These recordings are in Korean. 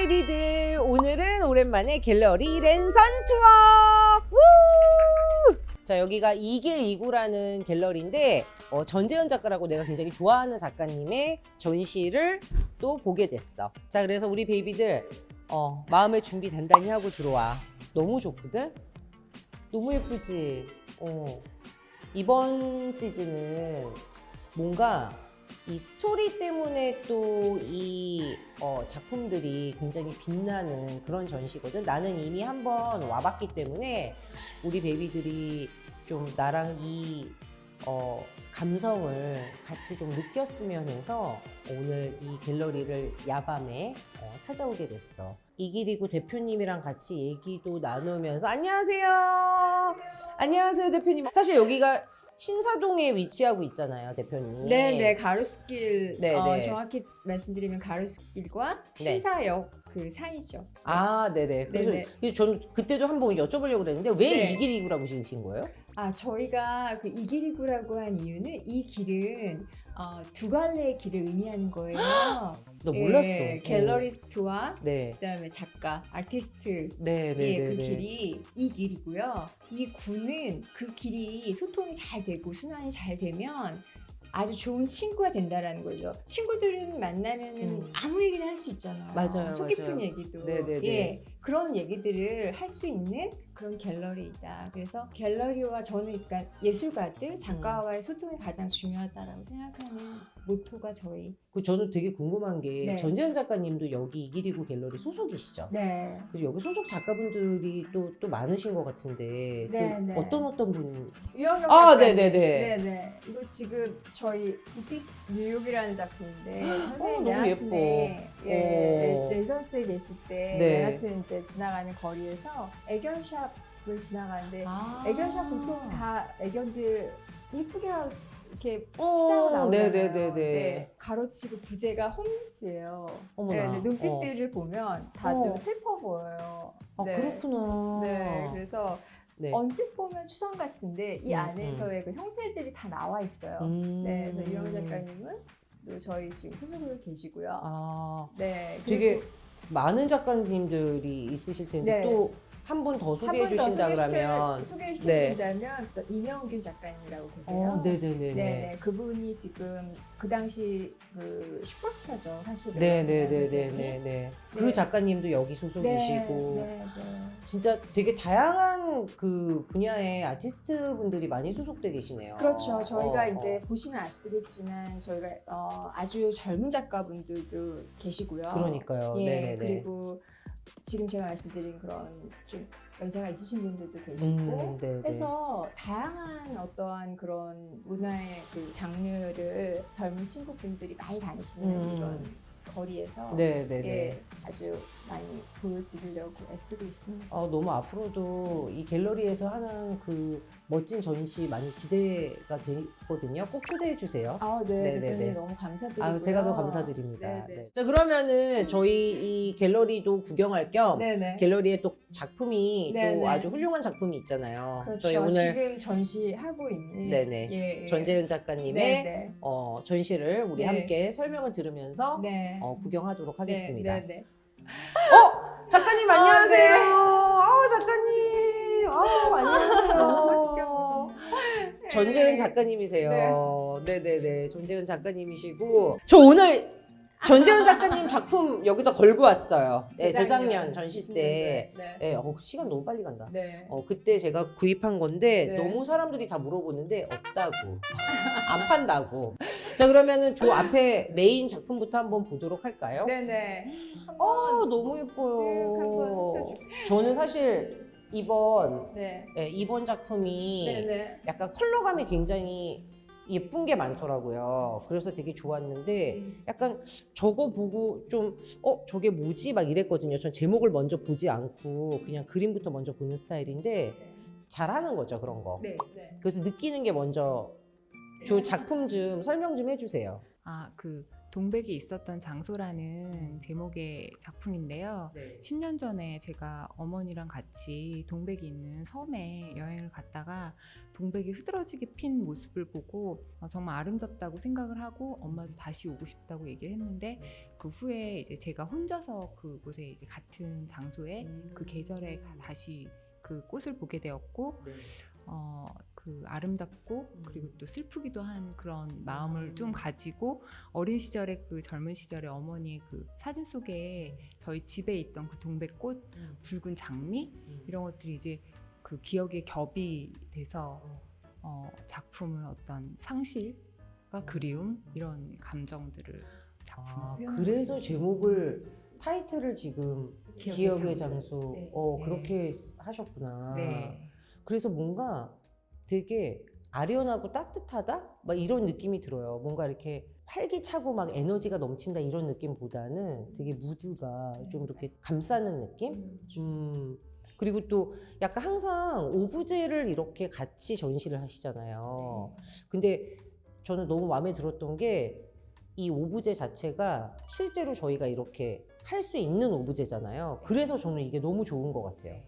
베이비들, 오늘은 오랜만에 갤러리 랜선 투어! 우! 자, 여기가 이길 이구라는 갤러리인데 전재현 작가라고 내가 굉장히 좋아하는 작가님의 전시를 또 보게 됐어. 자, 그래서 우리 베이비들 마음의 준비 단단히 하고 들어와. 너무 좋거든? 너무 예쁘지? 이번 시즌은 뭔가 이 스토리 때문에 또 이 작품들이 굉장히 빛나는 그런 전시거든. 나는 이미 한번 와봤기 때문에 우리 베이비들이 좀 나랑 이 감성을 같이 좀 느꼈으면 해서 오늘 이 갤러리를 야밤에 찾아오게 됐어. 이길이구 대표님이랑 같이 얘기도 나누면서 안녕하세요. 안녕하세요, 대표님. 사실 여기가 신사동에 위치하고 있잖아요, 대표님. 네네, 가로수길. 네네. 정확히 말씀드리면 가로수길과 네. 신사역 그 사이죠. 아, 네네. 그래서 저는 그때도 한번 여쭤보려고 그랬는데 왜 네. 이길이구라고 지으신 거예요? 저희가 그 이길이구라고 한 이유는 이 길은 두 갈래의 길을 의미하는 거예요. 나 몰랐어. 갤러리스트와 네. 그다음에 작가, 아티스트. 네네네. 그 길이 이 길이고요. 이 구는 그 길이 소통이 잘 되고 순환이 잘 되면 아주 좋은 친구가 된다라는 거죠. 친구들은 만나면은 아무 얘기나 할 수 있잖아요. 맞아요, 속 깊은 맞아요. 얘기도. 네네네. 예, 그런 얘기들을 할 수 있는 그런 갤러리이다. 그래서 갤러리와 저는 그러니까 예술가들, 작가와의 소통이 가장 중요하다라고 생각하는 모토가 저희. 저는 되게 궁금한 게 네. 전재현 작가님도 여기 이길이구 갤러리 소속이시죠? 네. 그리고 여기 소속 작가분들이 또 많으신 것 같은데 네, 그 네. 어떤 분? 유영혁 아, 작가님. 네네네. 네네. 이거 지금 저희 This is 뉴욕이라는 작품인데 너무 선생님 맨하튼에 예뻐. 레전스에 계실 때 네. 맨하튼 이제 지나가는 거리에서 애견샵을 지나가는데 아. 애견샵 보통 다 애견들 예쁘게 하고 이렇게 치장을 나오잖아요. 네네네네. 네, 가로치고 부제가 홈리스예요. 어머나. 네, 눈빛들을 보면 다 좀 어. 슬퍼 보여요. 아, 네. 그렇구나. 네, 그래서 네. 언뜻 보면 추상 같은데 이 안에서의 그 형태들이 다 나와 있어요. 네, 그래서 유영 작가님은 또 저희 지금 소속으로 계시고요. 아, 네, 되게 많은 작가님들이 있으실 텐데 네. 또 한 분 더 소개해 주신다 그러면 소개를 네. 시켜드린다면 또 이명균 작가님이라고 계세요. 네네네네. 네네, 그분이 지금 그 당시 그 슈퍼스타죠, 사실은. 네네네네네. 그 네. 작가님도 여기 소속이시고 네. 진짜 되게 다양한 그 분야의 아티스트 분들이 많이 소속돼 계시네요. 그렇죠. 저희가 이제 보시면 아시겠지만 저희가 아주 젊은 작가분들도 계시고요. 그러니까요. 예, 네네네. 그리고 지금 제가 말씀드린 그런 좀 연세가 있으신 분들도 계시고 네네. 해서 다양한 어떠한 그런 문화의 그 장르를 젊은 친구분들이 많이 다니시는 그런 거리에서 네네네. 예, 아주 많이 보여드리려고 애쓰고 있습니다. 너무 앞으로도 이 갤러리에서 하는 그 멋진 전시 많이 기대가 되거든요. 꼭 초대해 주세요. 네, 네네네. 대표님 너무 감사드리고요. 아유, 제가 더 감사드립니다. 네네. 네. 자, 그러면은 저희 이 갤러리도 구경할 겸 네네. 갤러리에 또 작품이 네네. 또 아주 훌륭한 작품이 있잖아요. 그렇죠. 저희 오늘 지금 전시하고 있는 네네. 예. 전재현 작가님의 네네. 전시를 우리 네. 함께 설명을 들으면서 네. 구경하도록 하겠습니다. 네네. 작가님 안녕하세요. 작가님. 안녕하세요. 전재현 작가님이세요. 네네네. 전재현 작가님이시고 저 오늘 전재현 작가님 작품 여기다 걸고 왔어요. 네, 재작년 전시 때. 네. 시간 너무 빨리 간다. 네. 그때 제가 구입한 건데 네. 너무 사람들이 다 물어보는데 없다고. 안 판다고. 자, 그러면은 저 앞에 메인 작품부터 한번 보도록 할까요? 네네. 너무 예뻐요. 한번 펴줄게요. 저는 사실 이번 네. 이번 작품이 네네. 약간 컬러감이 굉장히 예쁜 게 많더라고요. 그래서 되게 좋았는데 약간 저거 보고 좀 저게 뭐지? 막 이랬거든요. 전 제목을 먼저 보지 않고 그냥 그림부터 먼저 보는 스타일인데 잘하는 거죠, 그런 거. 네. 그래서 느끼는 게 먼저 저 작품 좀 설명 좀 해주세요. 그 동백이 있었던 장소라는 제목의 작품인데요. 네. 10년 전에 제가 어머니랑 같이 동백이 있는 섬에 여행을 갔다가 동백이 흐드러지게 핀 모습을 보고 정말 아름답다고 생각을 하고 엄마도 다시 오고 싶다고 얘기를 했는데 그 후에 이제 제가 혼자서 그곳에 이제 같은 장소에 그 계절에 다시 그 꽃을 보게 되었고 네. 그 아름답고 그리고 또 슬프기도 한 그런 마음을 좀 가지고 어린 시절에 그 젊은 시절에 어머니의 그 사진 속에 저희 집에 있던 그 동백꽃, 붉은 장미 이런 것들이 이제 그 기억에 겹이 돼서 작품을 어떤 상실과 그리움 이런 감정들을 작품에 표현하고 그래서 있습니다. 제목을 타이틀을 지금 기억의 장소 네. 그렇게 하셨구나. 네. 그래서 뭔가 되게 아련하고 따뜻하다? 막 이런 느낌이 들어요. 뭔가 이렇게 활기차고 막 에너지가 넘친다 이런 느낌보다는 되게 무드가 좀 이렇게 감싸는 느낌? 그리고 또 약간 항상 오브제를 이렇게 같이 전시를 하시잖아요. 근데 저는 너무 마음에 들었던 게 이 오브제 자체가 실제로 저희가 이렇게 할 수 있는 오브제잖아요. 그래서 저는 이게 너무 좋은 것 같아요.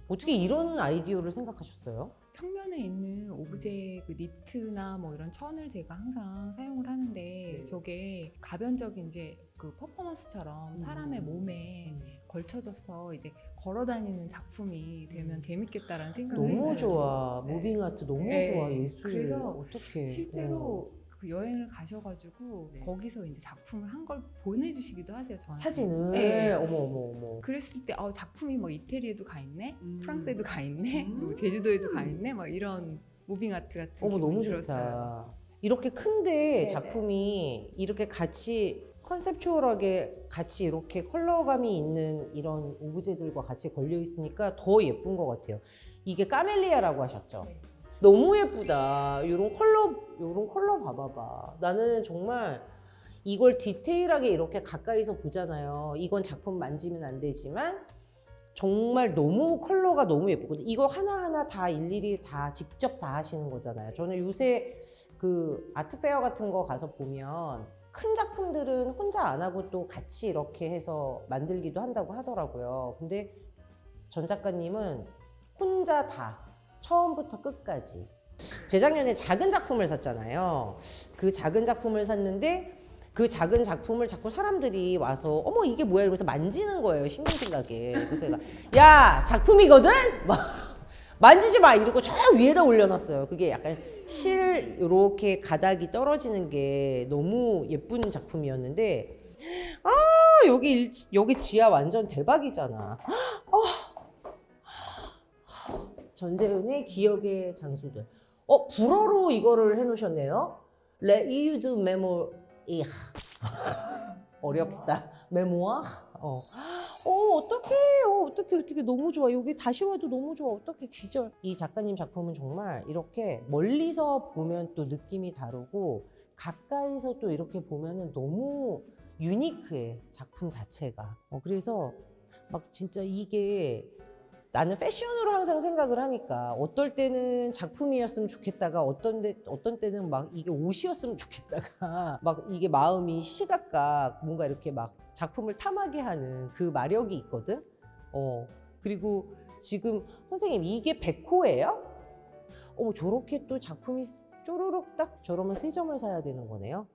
어떻게 이런 아이디어를 생각하셨어요? 평면에 있는 오브제 그 니트나 뭐 이런 천을 제가 항상 사용을 하는데 저게 가변적인 이제 그 퍼포먼스처럼 사람의 몸에 걸쳐져서 이제 걸어다니는 작품이 되면 재밌겠다라는 생각을 했어요. 너무 좋아. 네. 무빙 아트 너무 네. 좋아. 예술. 그래서 어떻게 실제로 그 여행을 가셔가지고 네. 거기서 이제 작품을 한 걸 보내주시기도 하세요. 저한테. 사진을 네. 어머. 그랬을 때 작품이 뭐 이태리에도 가 있네, 프랑스에도 가 있네, 그리고 제주도에도 가 있네, 막 이런 무빙 아트 같은 어머 너무 기분이 좋다. 들었어요. 이렇게 큰데 네네. 작품이 이렇게 같이 컨셉추얼하게 같이 이렇게 컬러감이 있는 이런 오브제들과 같이 걸려 있으니까 더 예쁜 것 같아요. 이게 까멜리아라고 하셨죠? 네. 너무 예쁘다. 요런 컬러 봐봐봐. 나는 정말 이걸 디테일하게 이렇게 가까이서 보잖아요. 이건 작품 만지면 안 되지만 정말 너무 컬러가 너무 예쁘거든요. 이거 하나하나 다 일일이 다 직접 다 하시는 거잖아요. 저는 요새 그 아트페어 같은 거 가서 보면 큰 작품들은 혼자 안 하고 또 같이 이렇게 해서 만들기도 한다고 하더라고요. 근데 전 작가님은 혼자 다 처음부터 끝까지. 재작년에 작은 작품을 샀잖아요. 그 작은 작품을 샀는데 그 작은 작품을 자꾸 사람들이 와서 어머 이게 뭐야 이러면서 만지는 거예요. 신경질나게. 그래서 제가 야 작품이거든? 막 만지지 마 이러고 저 위에다 올려놨어요. 그게 약간 실 이렇게 가닥이 떨어지는 게 너무 예쁜 작품이었는데 여기 지하 완전 대박이잖아. 전재은의 기억의 장소들. 불어로 이거를 해놓으셨네요. 레이드 메모 어렵다. 메모아? 어떡해. 너무 좋아. 여기 다시 와도 너무 좋아. 어떡해. 기절. 이 작가님 작품은 정말 이렇게 멀리서 보면 또 느낌이 다르고 가까이서 또 이렇게 보면은 너무 유니크해. 작품 자체가. 그래서 막 진짜 이게 나는 패션으로 항상 생각을 하니까 어떨 때는 작품이었으면 좋겠다가 어떤 때는 막 이게 옷이었으면 좋겠다가 막 이게 마음이 시시각각 뭔가 이렇게 막 작품을 탐하게 하는 그 마력이 있거든. 그리고 지금 선생님 이게 100호예요? 저렇게 또 작품이 쪼르륵 딱 저러면 3점을 사야 되는 거네요.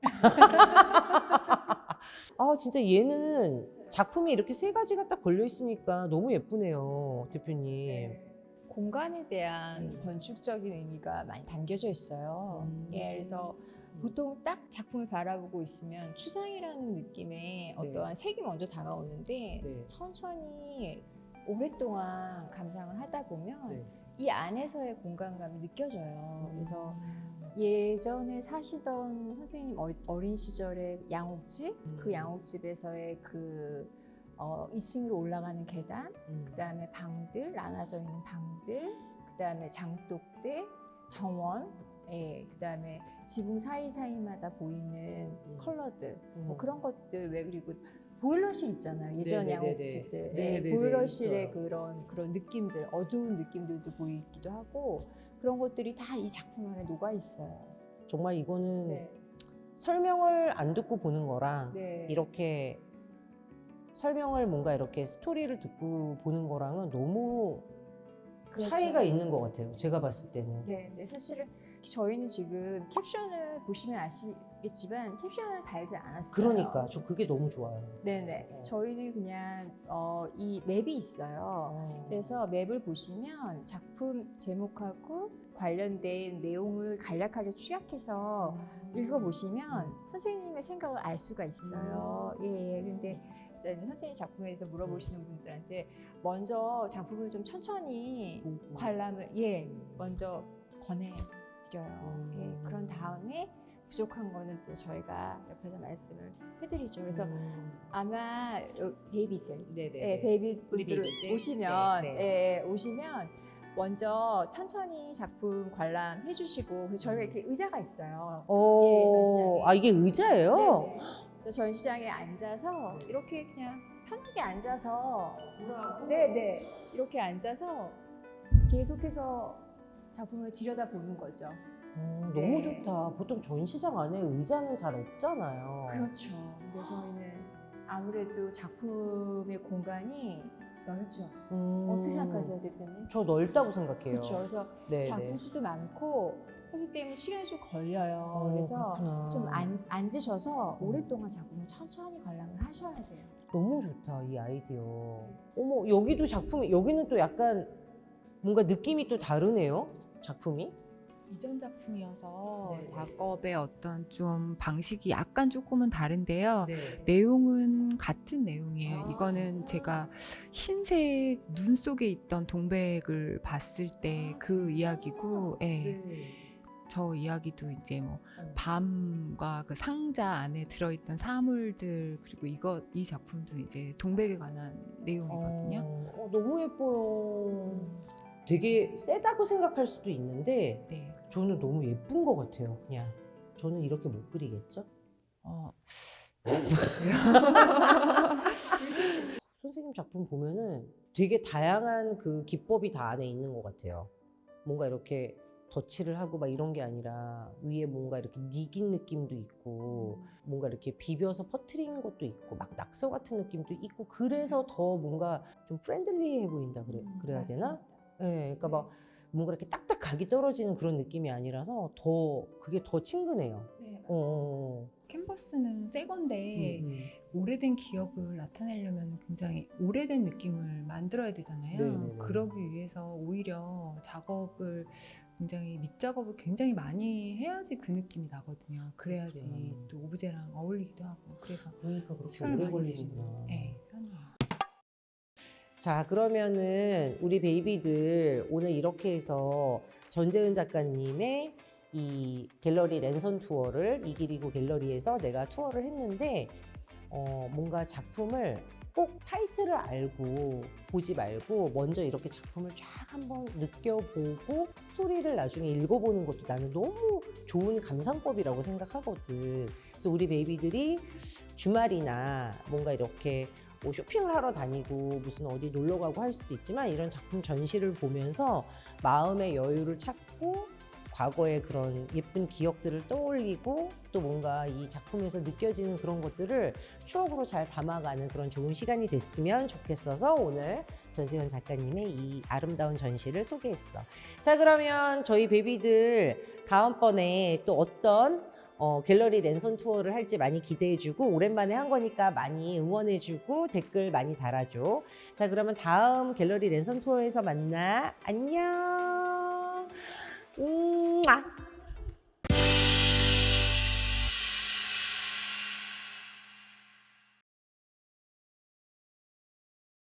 진짜 얘는 작품이 이렇게 3가지가 딱 걸려 있으니까 너무 예쁘네요, 대표님. 공간에 대한 건축적인 의미가 많이 담겨져 있어요. 그래서 보통 딱 작품을 바라보고 있으면 추상이라는 느낌의 어떠한 색이 먼저 다가오는데 네. 천천히 오랫동안 감상을 하다 보면 네. 이 안에서의 공간감이 느껴져요. 그래서 예전에 사시던 선생님 어린 시절의 양옥집, 그 양옥집에서의 그 2층으로 올라가는 계단, 그다음에 방들, 나눠져 있는 방들, 그다음에 장독대, 정원, 그다음에 지붕 사이사이마다 보이는 컬러들, 뭐 그런 것들 그리고 보일러실 있잖아요. 예전 네네네네. 양옥집들, 네네네, 보일러실의 있어요. 그런 느낌들, 어두운 느낌들도 보이기도 하고 그런 것들이 다 이 작품 안에 녹아 있어요. 정말 이거는 설명을 안 듣고 보는 거랑 네. 이렇게 설명을 뭔가 이렇게 스토리를 듣고 보는 거랑은 너무 그렇죠. 차이가 있는 것 같아요. 제가 봤을 때는. 네, 네, 사실은 저희는 지금 캡션을 보시면 아시겠지만 캡션을 달지 않았어요. 그러니까 저 그게 너무 좋아요. 네네. 저희는 그냥 이 맵이 있어요. 그래서 맵을 보시면 작품 제목하고 관련된 내용을 간략하게 추격해서 읽어보시면 선생님의 생각을 알 수가 있어요. 예, 근데 선생님 작품에 대해서 물어보시는 분들한테 먼저 작품을 좀 천천히 관람을 먼저 권해드려요. 예, 그런 다음에 부족한 거는 또 저희가 옆에서 말씀을 해드리죠. 그래서 아마 베이비들, 네네. 베이비분들 베이비들. 오시면, 네, 오시면 먼저 천천히 작품 관람해 주시고, 그래서 저희가 이렇게 의자가 있어요. 전시장에. 아 이게 의자예요? 네네. 그래서 전시장에 앉아서 이렇게 그냥 편하게 앉아서, 네네, 이렇게 앉아서 계속해서 작품을 들여다보는 거죠. 너무 네. 좋다. 보통 전시장 안에 의자는 잘 없잖아요. 그렇죠. 이제 저희는 아무래도 작품의 공간이 넓죠. 어떻게 생각하세요, 대표님? 저 넓다고 생각해요. 그렇죠. 그래서 네, 작품 수도 많고 하기 때문에 시간이 좀 걸려요. 그래서 그렇구나. 좀 앉으셔서 오랫동안 작품을 천천히 관람을 하셔야 돼요. 너무 좋다 이 아이디어. 어머 여기도 작품이 여기는 또 약간 뭔가 느낌이 또 다르네요. 작품이. 이전 작품이어서 네. 작업의 어떤 좀 방식이 약간 조금은 다른데요. 네. 내용은 같은 내용이에요. 아, 이거는 진짜요? 제가 흰색 눈 속에 있던 동백을 봤을 때 그 이야기고, 예. 저 이야기도 이제 뭐 밤과 그 상자 안에 들어있던 사물들, 그리고 이 작품도 이제 동백에 관한 내용이거든요. 너무 예뻐요. 되게 세다고 생각할 수도 있는데 네. 저는 너무 예쁜 것 같아요. 그냥 저는 이렇게 못 그리겠죠? 선생님 작품 보면은 되게 다양한 그 기법이 다 안에 있는 것 같아요. 뭔가 이렇게 덧칠을 하고 막 이런 게 아니라 위에 뭔가 이렇게 니긴 느낌도 있고 뭔가 이렇게 비벼서 퍼트린 것도 있고 막 낙서 같은 느낌도 있고 그래서 더 뭔가 좀 프렌들리해 보인다 그래야 되나? 맞습니다. 네, 그러니까 막 뭔가 이렇게 딱딱 각이 떨어지는 그런 느낌이 아니라서 그게 더 친근해요. 네, 어. 캔버스는 새 건데 오래된 기억을 나타내려면 굉장히 오래된 느낌을 만들어야 되잖아요. 네네네. 그러기 위해서 오히려 작업을 밑작업을 굉장히 많이 해야지 그 느낌이 나거든요. 그래야지 그렇구나. 또 오브제랑 어울리기도 하고. 그래서 그러니까 그렇게 시간을 오래 많이 걸리는구나. 드리는 편이에요. 자, 그러면은 우리 베이비들 오늘 이렇게 해서 전재은 작가님의 이 갤러리 랜선 투어를 이기리고 갤러리에서 내가 투어를 했는데 뭔가 작품을 꼭 타이틀을 알고 보지 말고 먼저 이렇게 작품을 쫙 한번 느껴보고 스토리를 나중에 읽어보는 것도 나는 너무 좋은 감상법이라고 생각하거든. 그래서 우리 베이비들이 주말이나 뭔가 이렇게 뭐 쇼핑을 하러 다니고 무슨 어디 놀러 가고 할 수도 있지만 이런 작품 전시를 보면서 마음의 여유를 찾고 과거의 그런 예쁜 기억들을 떠올리고 또 뭔가 이 작품에서 느껴지는 그런 것들을 추억으로 잘 담아가는 그런 좋은 시간이 됐으면 좋겠어서 오늘 전재현 작가님의 이 아름다운 전시를 소개했어. 자, 그러면 저희 베이비들 다음번에 또 어떤 갤러리 랜선 투어를 할지 많이 기대해주고 오랜만에 한 거니까 많이 응원해주고 댓글 많이 달아줘. 자, 그러면 다음 갤러리 랜선 투어에서 만나. 안녕.